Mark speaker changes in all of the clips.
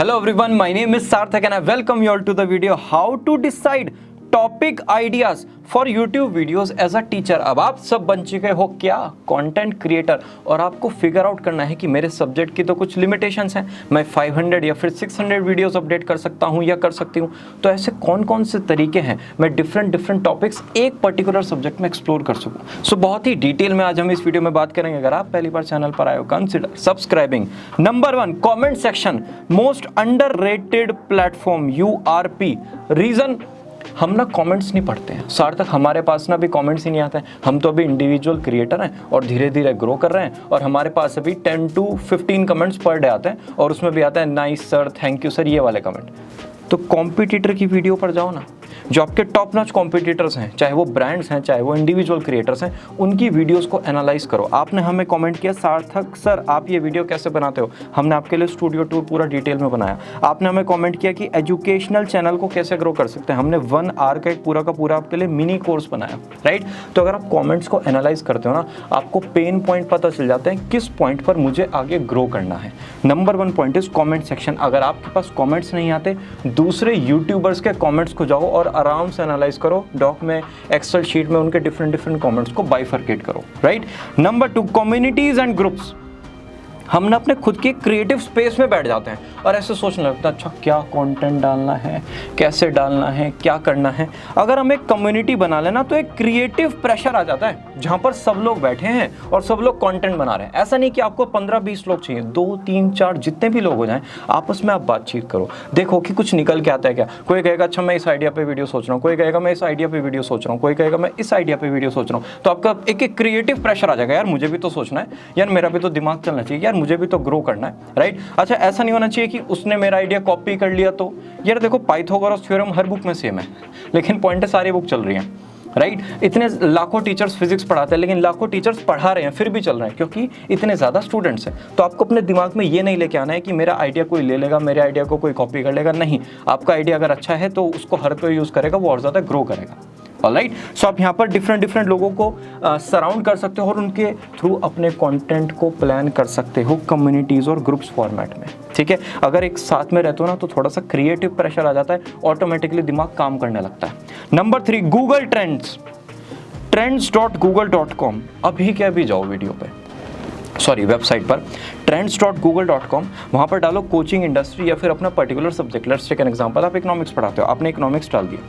Speaker 1: Hello everyone, my name is Sarthak and I welcome you all to the video how to decide topic ideas for YouTube videos as a teacher. अब आप सब बन चुके हो क्या, content creator, और आपको फिगर आउट करना है कि मेरे सब्जेक्ट की तो कुछ लिमिटेशंस हैं, मैं 500 या फिर 600 वीडियोस अपडेट कर सकता हूं या कर सकती हूं। तो ऐसे कौन कौन से तरीके हैं मैं डिफरेंट टॉपिक्स एक पर्टिकुलर सब्जेक्ट में एक्सप्लोर कर सकूं। सो बहुत ही डिटेल में आज हम इस वीडियो में बात करेंगे। अगर आप पहली बार चैनल पर आए हो, consider subscribing. Number 1, comment section, most underrated platform URP। Reason, हम ना कमेंट्स नहीं पढ़ते हैं सार्थक, हमारे पास ना भी कमेंट्स ही नहीं आते हैं। हम तो अभी इंडिविजुअल क्रिएटर हैं और धीरे धीरे ग्रो कर रहे हैं, और हमारे पास अभी 10 to 15 कमेंट्स पर डे आते हैं, और उसमें भी आता है nice sir, thank you sir, ये वाले कमेंट। तो कॉम्पिटिटर की वीडियो पर जाओ ना, जो आपके टॉप नॉच कॉम्पिटिटर्स हैं, चाहे वो ब्रांड्स हैं चाहे वो इंडिविजुअल क्रिएटर्स हैं, उनकी वीडियोस को एनालाइज करो। आपने हमें कमेंट किया सार्थक सर आप ये वीडियो कैसे बनाते हो, हमने आपके लिए स्टूडियो टूर पूरा डिटेल में बनाया। आपने हमें कमेंट किया कि एजुकेशनल चैनल को कैसे ग्रो कर सकते हैं, हमने 1 आवर का एक पूरा का पूरा आपके लिए मिनी कोर्स बनाया, राइट। तो अगर आप कॉमेंट्स को एनालाइज करते हो ना, आपको पेन पॉइंट पता चल जाते हैं किस पॉइंट पर मुझे आगे ग्रो करना है। Number 1 point is comment section. अगर आपके पास कॉमेंट्स नहीं आते, दूसरे यूट्यूबर्स के कॉमेंट्स को जाओ और आराम से एनालाइज करो, डॉक में, एक्सेल शीट में उनके डिफरेंट कमेंट्स को बाइफरकेट करो, right. Number 2, communities and groups. हम ना अपने खुद के क्रिएटिव स्पेस में बैठ जाते हैं और ऐसे सोचने लगता है अच्छा क्या कंटेंट डालना है, कैसे डालना है, क्या करना है। अगर हम एक कम्युनिटी बना लेना तो एक क्रिएटिव प्रेशर आ जाता है जहां पर सब लोग बैठे हैं और सब लोग कंटेंट बना रहे हैं। ऐसा नहीं कि आपको 15-20 लोग चाहिए, 2, 3, 4 जितने भी लोग हो जाएं, आपस में आप बातचीत करो, देखो कि कुछ निकल के आता है क्या। कोई कहेगा अच्छा मैं इस आइडिया पे वीडियो सोच रहा हूँ, कोई कहेगा मैं इस आइडिया पे वीडियो सोच रहा हूँ, कोई कहेगा मैं इस आइडिया पे वीडियो सोच रहा हूँ। तो आपका एक क्रिएटिव प्रेशर आ जाएगा, यार मुझे भी तो सोचना है, यार मेरा भी तो दिमाग चलना चाहिए, यार मुझे भी तो ग्रो करना है, राइट। अच्छा ऐसा नहीं होना चाहिए कि उसने मेरा आइडिया कॉपी कर लिया। तो यार देखो पाइथागोरस थ्योरम हर बुक में सेम है, लेकिन पॉइंट सारी बुक चल रही हैं, राइट। इतने लाखों टीचर्स फिजिक्स पढ़ाते हैं, लेकिन लाखों टीचर्स पढ़ा रहे हैं फिर भी चल रहे हैं, क्योंकि इतने ज़्यादा स्टूडेंट्स हैं। तो आपको अपने दिमाग में ये नहीं लेके आना है कि मेरा आइडिया कोई ले लेगा, मेरे आइडिया को कोई कॉपी कर लेगा। नहीं, आपका आइडिया अगर अच्छा है तो उसको हर कोई यूज़ करेगा, वो और ज़्यादा ग्रो करेगा, ऑलराइट। सो आप यहाँ पर डिफरेंट लोगों को सराउंड कर सकते हो और उनके थ्रू अपने कंटेंट को प्लान कर सकते हो कम्युनिटीज़ और ग्रुप्स फॉर्मेट में, ठीक है। अगर एक साथ में रहते हो ना तो थोड़ा सा क्रिएटिव प्रेशर आ जाता है, ऑटोमेटिकली दिमाग काम करने लगता है। Number 3, Google trends, trends.google.com। अभी क्या भी जाओ वीडियो पे, सॉरी वेबसाइट पर trends.google.com, वहाँ पर डालो कोचिंग इंडस्ट्री या फिर अपना particular subject. Let's take an example, आप इकोनॉमिक्स पढ़ाते हो, आपने इकोनॉमिक्स डाल दिया,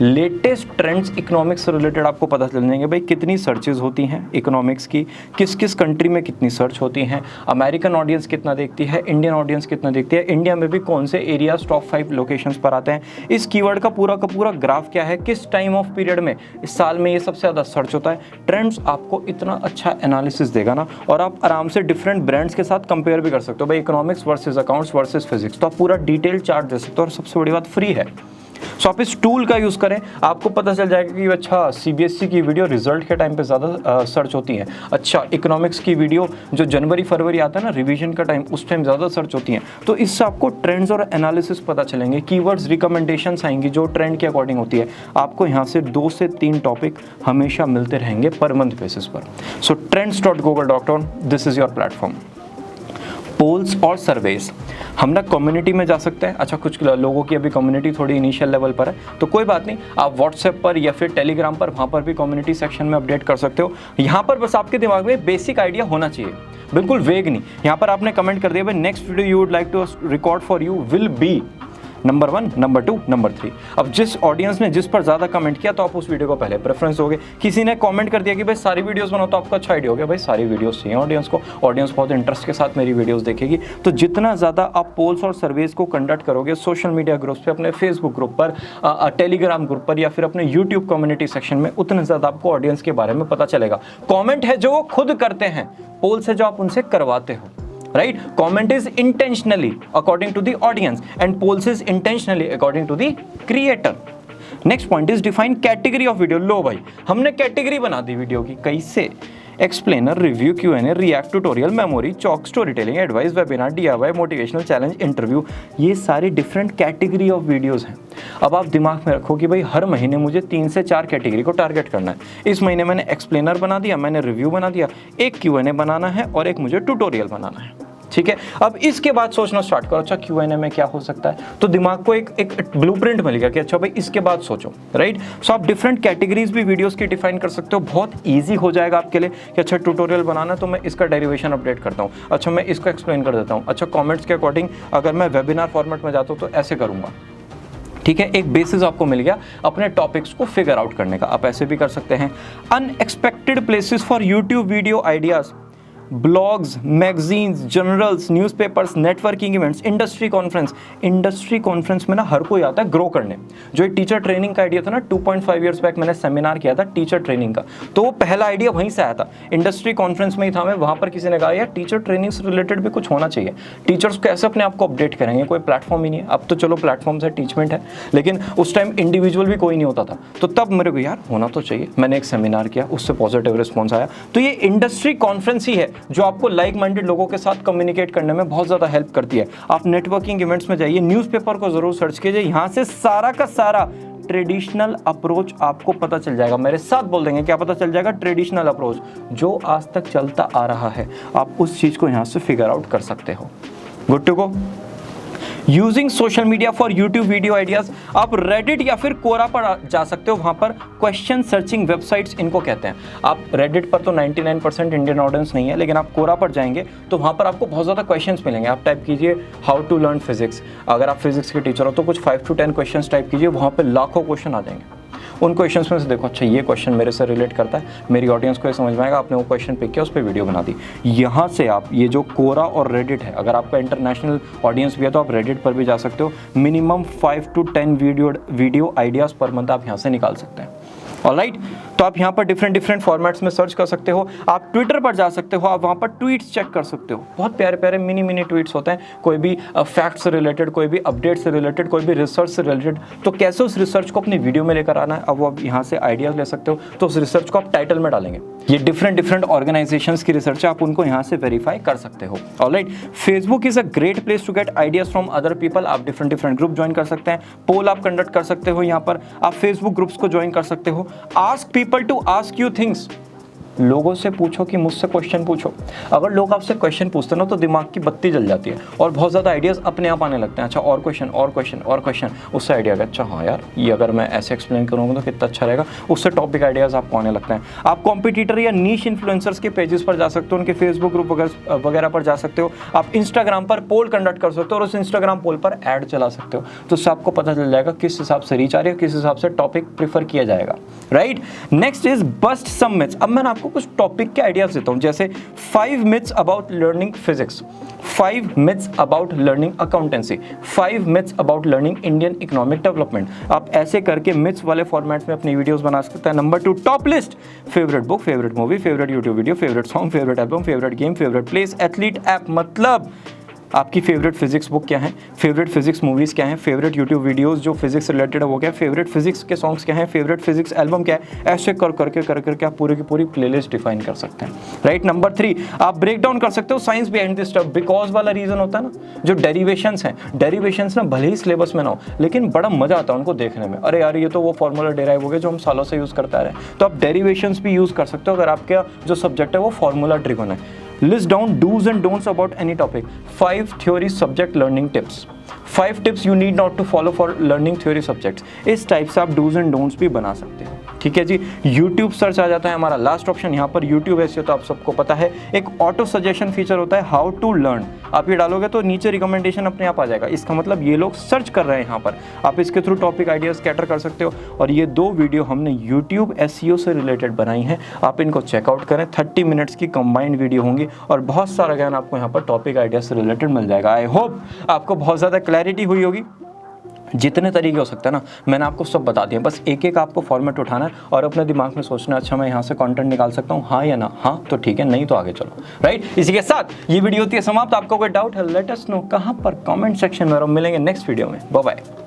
Speaker 1: लेटेस्ट ट्रेंड्स इकोनॉमिक्स से रिलेटेड आपको पता चल जाएंगे भाई कितनी सर्चेज होती हैं इकोनॉमिक्स की, किस किस कंट्री में कितनी सर्च होती हैं, अमेरिकन ऑडियंस कितना देखती है, इंडियन ऑडियंस कितना देखती है, इंडिया में भी कौन से एरियाज टॉप 5 लोकेशंस पर आते हैं, इस कीवर्ड का पूरा ग्राफ क्या है, किस टाइम ऑफ पीरियड में, इस साल में ये सबसे ज़्यादा सर्च होता है। ट्रेंड्स आपको इतना अच्छा एनालिसिस देगा ना, और आप आराम से डिफरेंट ब्रांड्स के साथ कंपेयर भी कर सकते हो, भाई economics versus accounts versus physics, तो आप पूरा डिटेल चार्ट दे सकते हो, और सबसे बड़ी बात फ्री है। सो आप इस टूल का यूज़ करें, आपको पता चल जाएगा कि अच्छा CBSE की वीडियो रिजल्ट के टाइम पे ज़्यादा सर्च होती है, अच्छा इकोनॉमिक्स की वीडियो जो जनवरी फरवरी आता है ना रिवीजन का टाइम, उस टाइम ज़्यादा सर्च होती हैं। तो इससे आपको ट्रेंड्स और एनालिसिस पता चलेंगे, कीवर्ड्स रिकमेंडेशंस आएंगी जो ट्रेंड के अकॉर्डिंग होती है। आपको यहाँ से 2 से 3 टॉपिक हमेशा मिलते रहेंगे पर मंथ बेसिस पर। So trends.google.com, this is your platform. Polls और सर्वेस, हम ना कम्युनिटी में जा सकते हैं। अच्छा कुछ लोगों की अभी कम्युनिटी थोड़ी इनिशियल लेवल पर है, तो कोई बात नहीं, आप व्हाट्सएप पर या फिर टेलीग्राम पर, वहाँ पर भी कम्युनिटी सेक्शन में अपडेट कर सकते हो। यहाँ पर बस आपके दिमाग में बेसिक आइडिया होना चाहिए, बिल्कुल वेग नहीं। यहाँ पर आपने कमेंट कर दिया भाई next video you would like to record for you will be number 1, number 2, number 3। अब जिस ऑडियंस ने जिस पर ज़्यादा कमेंट किया तो आप उस वीडियो को पहले प्रेफरेंस दोगे। किसी ने कमेंट कर दिया कि भाई सारी वीडियोस बनाओ, तो आपका अच्छा आइडिया हो गया भाई सारी वीडियोस चाहिए ऑडियंस को, ऑडियंस बहुत इंटरेस्ट के साथ मेरी वीडियोस देखेगी। तो जितना ज़्यादा आप पोल्स और सर्वेज को कंडक्ट करोगे सोशल मीडिया ग्रुप्स पे, अपने फेसबुक ग्रुप पर, टेलीग्राम ग्रुप पर, या फिर अपने यूट्यूब कम्युनिटी सेक्शन में, उतना ज़्यादा आपको ऑडियंस के बारे में पता चलेगा। कॉमेंट है जो वो खुद करते हैं, पोल्स है जो आप उनसे करवाते हो, right? Comment is intentionally according to the audience and polls is intentionally according to the creator. Next point is define category of video. लो भाई हमने कैटेगरी बना दी वीडियो की, कैसे, explainer, review, Q&A, react, tutorial, memory, chalk, story telling, advice, webinar, DIY, motivational, challenge, interview, ये सारे different category of videos हैं। अब आप दिमाग में रखो कि भाई हर महीने मुझे 3 से 4 कैटेगरी को टारगेट करना है। इस महीने मैंने एक्सप्लेनर बना दिया, मैंने रिव्यू बना दिया, एक Q&A बनाना है और एक मुझे ट्यूटोरियल बनाना है, ठीक है, अब इसके बाद सोचना स्टार्ट करो, अच्छा Q&A में क्या हो सकता है, तो दिमाग को एक ब्लूप्रिंट मिल गया कि अच्छा भाई इसके बाद सोचो, राइट। सो आप डिफरेंट कैटेगरीज भी वीडियोस की डिफाइन कर सकते हो, बहुत ईजी हो जाएगा आपके लिए कि अच्छा ट्यूटोरियल बनाना तो मैं इसका डेरिवेशन अपडेट करता हूँ, अच्छा मैं इसको एक्सप्लेन कर देता हूँ, अच्छा कॉमेंट्स के अकॉर्डिंग अगर मैं वेबिनार फॉर्मेट में जाता हूँ तो ऐसे करूँगा, ठीक है। एक बेसिस आपको मिल गया अपने टॉपिक्स को फिगर आउट करने का। आप ऐसे भी कर सकते हैं, unexpected places for YouTube video ideas, blogs, magazines, journals, newspapers, networking events, industry conference. Industry conference में ना हर कोई आता है ग्रो करने। जो एक टीचर ट्रेनिंग का आइडिया था ना, 2.5 ईयर्स बैक मैंने सेमिनार किया था टीचर ट्रेनिंग का, तो वो पहला आइडिया वहीं से आया था, इंडस्ट्री कॉन्फ्रेंस में ही था मैं। वहाँ पर किसी ने कहा यार टीचर ट्रेनिंग से रिलेटेड भी कुछ होना चाहिए, टीचर्स कैसे अपने आप को अपडेट करेंगे, कोई प्लेटफॉर्म ही नहीं है। अब तो चलो प्लेटफॉर्म से टीचमेंट है, लेकिन उस टाइम इंडिविजुअल भी कोई नहीं होता था, तो तब मेरे को यार होना तो चाहिए। मैंने एक सेमिनार किया, उससे पॉजिटिव रिस्पॉन्स आया। तो ये इंडस्ट्री कॉन्फ्रेंस ही है जो आपको लाइक माइंडेड लोगों के साथ कम्युनिकेट करने में बहुत ज्यादा हेल्प करती है। आप नेटवर्किंग इवेंट्स में जाइए, न्यूज़पेपर को जरूर सर्च कीजिए, यहां से सारा का सारा ट्रेडिशनल अप्रोच आपको पता चल जाएगा। मेरे साथ बोल देंगे क्या पता चल जाएगा? ट्रेडिशनल अप्रोच जो आज तक चलता आ रहा है, आप उस चीज को यहां से फिगर आउट कर सकते हो। Good to go. Using social media for YouTube video ideas, आप रेडिट या फिर कोरा पर जा सकते हो, वहां पर क्वेश्चन सर्चिंग वेबसाइट्स इनको कहते हैं। आप रेडिट पर तो 99% इंडियन ऑडियंस नहीं है, लेकिन आप कोरा पर जाएंगे तो वहां पर आपको बहुत ज़्यादा क्वेश्चंस मिलेंगे। आप टाइप कीजिए हाउ टू लर्न फिजिक्स, अगर आप फिजिक्स के टीचर हो तो कुछ 5 to 10 क्वेश्चन टाइप कीजिए, वहां पर लाखों क्वेश्चन आ जाएंगे। उन क्वेश्चंस में से देखो अच्छा ये क्वेश्चन मेरे से रिलेट करता है, मेरी ऑडियंस को ये समझ में आएगा, आपने वो क्वेश्चन पिक किया, उस पर वीडियो बना दी। यहाँ से आप ये जो कोरा और रेडिट है, अगर आपका इंटरनेशनल ऑडियंस भी है तो आप रेडिट पर भी जा सकते हो। Minimum 5 to 10 video ideas per month आप यहाँ से निकाल सकते हैं। ऑलराइट, तो आप यहाँ पर डिफरेंट फॉर्मेट्स में सर्च कर सकते हो। आप ट्विटर पर जा सकते हो, आप वहाँ पर ट्वीट्स चेक कर सकते हो। बहुत प्यारे प्यारे मिनी ट्वीट्स होते हैं, कोई भी फैक्ट से रिलेटेड, कोई भी अपडेट से रिलेटेड, कोई भी रिसर्च से रिलेटेड। तो कैसे उस रिसर्च को अपनी वीडियो में लेकर आना है, अब वो आप यहाँ से आइडियाज ले सकते हो। तो उस रिसर्च को आप टाइटल में डालेंगे, ये डिफरेंट ऑर्गेनाइजेशंस की रिसर्च है, आप उनको यहाँ से वेरीफाई कर सकते हो। Alright, Facebook is a great place to get ideas from other people. आप डिफरेंट ग्रुप ज्वाइन कर सकते हैं, पोल आप कंडक्ट कर सकते हो, यहाँ पर आप फेसबुक ग्रुप्स को ज्वाइन कर सकते हो। Ask people to ask you things, लोगों से पूछो कि मुझसे क्वेश्चन पूछो। अगर लोग आपसे क्वेश्चन पूछते हैं ना तो दिमाग की बत्ती जल जाती है और बहुत ज़्यादा आइडियाज़ अपने आप आने लगते हैं। अच्छा और क्वेश्चन, उससे आइडिया का अच्छा हाँ यार ये अगर मैं ऐसे एक्सप्लेन करूँगा तो कितना अच्छा रहेगा, उससे टॉपिक आइडियाज़ आपको आने लगते हैं। आप कॉम्पिटिटर या नीश इन्फ्लुएंसर्स के पेजेस पर जा सकते हो, उनके फेसबुक ग्रुप वगैरह पर जा सकते हो। आप इंस्टाग्राम पर पोल कंडक्ट कर सकते हो और उस इंस्टाग्राम पोल पर ऐड चला सकते हो, तो उससे आपको पता चल जाएगा किस हिसाब से रीच आ रही है, किस हिसाब से टॉपिक प्रीफर किया जाएगा। Right, next is bust some myths. अब मैंने आपको कुछ टॉपिक के आइडियाज देता हूं, जैसे 5 myths about learning physics, 5 myths about learning accountancy, 5 myths about learning Indian economic development. आप ऐसे करके मिथ्स वाले फॉर्मेट्स में अपनी वीडियोस बना सकते हैं। Number 2, top list, favourite book, favourite movie, favourite YouTube video, favourite song, favourite album, favourite game, favourite place, athlete app. मतलब आपकी फेवरेट फिजिक्स बुक क्या है, फेवरेट फिजिक्स मूवीज़ क्या है, फेवरेट यूट्यूब वीडियोस जो फिजिक्स से रिलेटेड है वो क्या है, फेवरेट फिजिक्स के सॉन्ग्स क्या है, फेवरेट फिजिक्स एल्बम क्या है। ऐसे करके आप पूरी की पूरी प्लेलिस्ट डिफाइन कर सकते हैं। राइट, नंबर 3, आप ब्रेक डाउन कर सकते हो science behind this stuff. Because वाला रीजन होता है ना, जो डेरिवेशंस हैं, डेरिवेशंस ना भले ही सिलेबस में ना हो लेकिन बड़ा मजा आता है उनको देखने में। अरे यार ये तो वो फॉर्मूला डेराइव हो गया जो हम सालों से यूज़ करते आ रहे हैं, तो आप डेरिवेशंस भी यूज़ कर सकते हो अगर आपका जो सब्जेक्ट है वो फॉर्मूला ड्रिवन है। List down do's and don'ts about any topic. 5 theory subject learning tips. 5 tips you need not to follow for learning theory subjects. इस टाइप से आप do's and don'ts भी बना सकते हो। ठीक है जी, YouTube सर्च आ जाता है हमारा लास्ट ऑप्शन। यहाँ पर YouTube ऐसे तो आप सबको पता है। एक ऑटो सजेशन फीचर होता है, हाउ टू लर्न। आप ये डालोगे तो नीचे रिकमेंडेशन अपने आप आ जाएगा। इसका मतलब ये लोग सर्च कर रहे हैं यहाँ पर, आप इसके थ्रू टॉपिक आइडियाज कैटर कर सकते हो। और ये 2 वीडियो हमने YouTube SEO से रिलेटेड बनाई हैं, आप इनको चेकआउट करें। 30 मिनट्स की कंबाइंड वीडियो होंगी और बहुत सारा ज्ञान आपको यहाँ पर टॉपिक आइडियाज से रिलेटेड मिल जाएगा। आई होप आपको बहुत ज़्यादा क्लैरिटी हुई होगी। जितने तरीके हो सकते हैं ना मैंने आपको सब बता दिए, बस एक एक आपको फॉर्मेट उठाना है और अपने दिमाग में सोचना है अच्छा मैं यहाँ से कंटेंट निकाल सकता हूँ, हाँ या ना, हाँ तो ठीक है, नहीं तो आगे चलो। राइट, इसी के साथ ये वीडियो होती है समाप्त। आपको कोई डाउट है लेट अस नो कहाँ पर, कमेंट सेक्शन में, और मिलेंगे नेक्स्ट वीडियो में। Bye bye.